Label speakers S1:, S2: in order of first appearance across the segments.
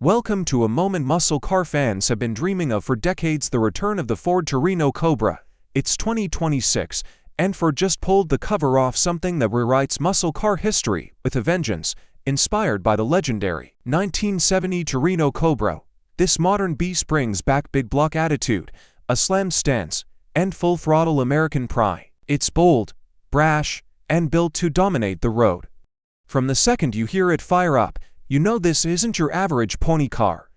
S1: Welcome to a moment muscle car fans have been dreaming of for decades, the return of the Ford Torino Cobra. It's 2026, and Ford just pulled the cover off something that rewrites muscle car history with a vengeance, inspired by the legendary 1970 Torino Cobra. This modern beast brings back big block attitude, a slammed stance, and full-throttle American pride. It's bold, brash, and built to dominate the road. From the second you hear it fire up, you know this isn't your average pony car.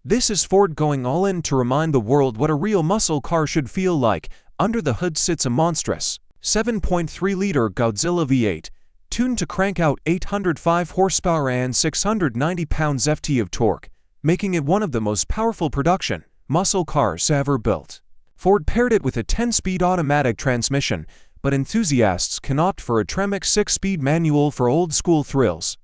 S1: This is Ford going all in to remind the world what a real muscle car should feel like. Under the hood sits a monstrous 7.3-liter Godzilla V8, tuned to crank out 805 horsepower and 690 pounds-ft of torque, making it one of the most powerful production muscle cars ever built. Ford paired it with a 10-speed automatic transmission, but enthusiasts can opt for a Tremec 6-speed manual for old-school thrills.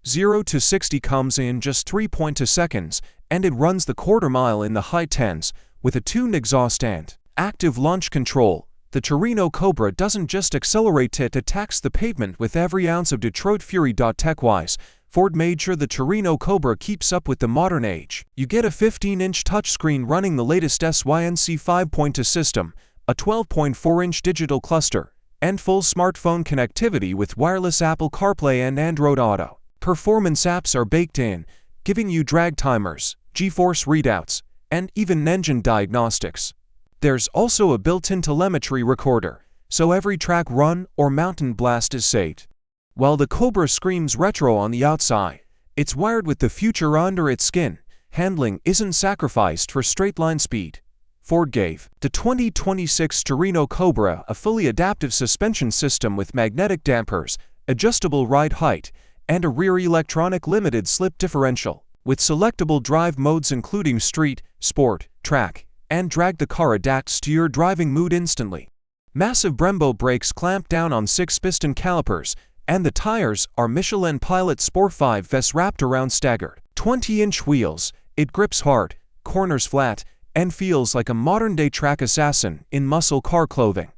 S1: 0 to 60 comes in just 3.2 seconds, and it runs the quarter-mile in the high 10s, with a tuned exhaust and active launch control. The Torino Cobra doesn't just accelerate, it attacks the pavement with every ounce of Detroit fury. Tech-wise, Ford made sure the Torino Cobra keeps up with the modern age. You get a 15-inch touchscreen running the latest SYNC 5.2 system, a 12.4-inch digital cluster, and full smartphone connectivity with wireless Apple CarPlay and Android Auto. Performance apps are baked in, giving you drag timers, G-force readouts, and even engine diagnostics. There's also a built-in telemetry recorder, so every track run or mountain blast is saved. While the Cobra screams retro on the outside, it's wired with the future under its skin. Handling isn't sacrificed for straight-line speed. Ford gave the 2026 Torino Cobra a fully adaptive suspension system with magnetic dampers, adjustable ride height, and a rear electronic limited slip differential. With selectable drive modes including street, sport, track, and drag, the car adapts to your driving mood instantly. Massive Brembo brakes clamp down on 6-piston calipers, and the tires are Michelin Pilot Sport 5 vests wrapped around staggered 20-inch wheels. It grips hard, corners flat, and feels like a modern-day track assassin in muscle car clothing.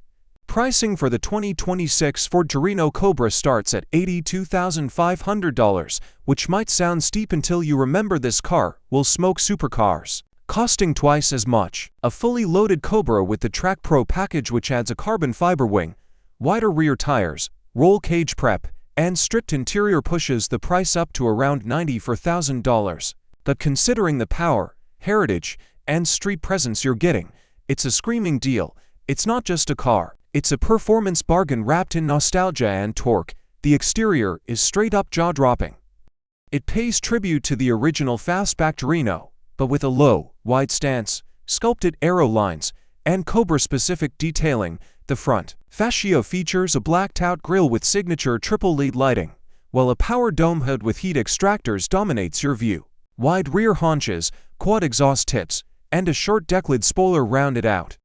S1: Pricing for the 2026 Ford Torino Cobra starts at $82,500, which might sound steep until you remember this car will smoke supercars, costing twice as much. A fully loaded Cobra with the Track Pro package, which adds a carbon fiber wing, wider rear tires, roll cage prep, and stripped interior, pushes the price up to around $94,000. But considering the power, heritage, and street presence you're getting, it's a screaming deal. It's not just a car. It's a performance bargain wrapped in nostalgia and torque. The exterior is straight-up jaw-dropping. It pays tribute to the original fastback Torino, but with a low, wide stance, sculpted aero lines, and Cobra-specific detailing. The front fascia features a blacked-out grille with signature triple-LED lighting, while a power dome hood with heat extractors dominates your view. Wide rear haunches, quad exhaust tips, and a short decklid spoiler round it out.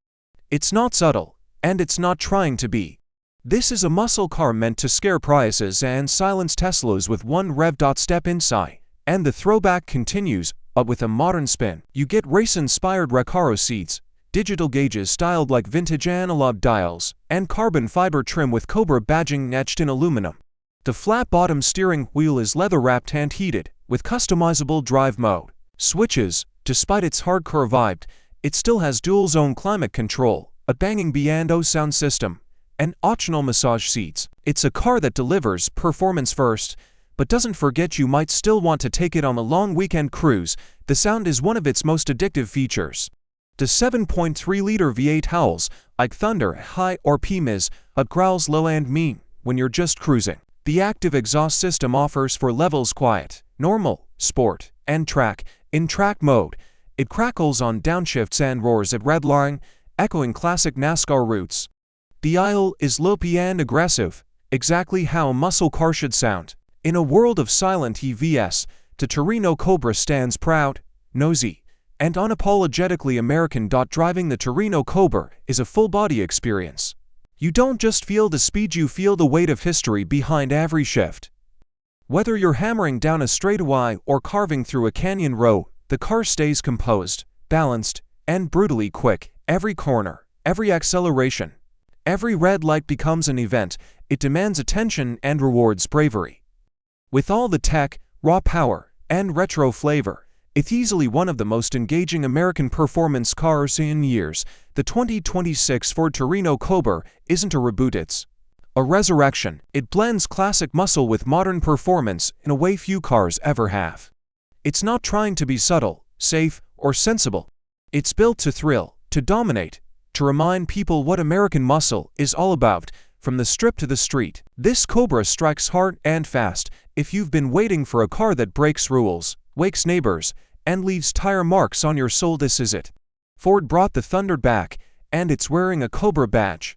S1: It's not subtle, and it's not trying to be. This is a muscle car meant to scare Priuses and silence Teslas with one rev. Step inside, and the throwback continues, but with a modern spin. You get race-inspired Recaro seats, digital gauges styled like vintage analog dials, and carbon fiber trim with Cobra badging etched in aluminum. The flat-bottom steering wheel is leather-wrapped and heated, with customizable drive mode switches. Despite its hardcore vibe, it still has dual-zone climate control, a banging B&O sound system, and optional massage seats. It's a car that delivers performance first, but doesn't forget you might still want to take it on a long weekend cruise. The sound is one of its most addictive features. The 7.3-liter V8 howls like thunder high or PMIS, but growls low and mean when you're just cruising. The active exhaust system offers 4 levels: quiet, normal, sport, and track. In track mode, it crackles on downshifts and roars at redline, echoing classic NASCAR routes. The idle is lopey and aggressive, exactly how a muscle car should sound. In a world of silent EVs, the Torino Cobra stands proud, nosy, and unapologetically American. Driving the Torino Cobra is a full-body experience. You don't just feel the speed, you feel the weight of history behind every shift. Whether you're hammering down a straightaway or carving through a canyon row, the car stays composed, balanced, and brutally quick. Every corner, every acceleration, every red light becomes an event. It demands attention and rewards bravery. With all the tech, raw power, and retro flavor, It's easily one of the most engaging American performance cars in years. The 2026 Ford Torino Cobra isn't a reboot, it's a resurrection. It blends classic muscle with modern performance in a way few cars ever have. It's not trying to be subtle, safe, or sensible. It's built to thrill, to dominate, to remind people what American muscle is all about, from the strip to the street. This Cobra strikes hard and fast. If you've been waiting for a car that breaks rules, wakes neighbors, and leaves tire marks on your soul, this is it. Ford brought the thunder back, and it's wearing a Cobra badge.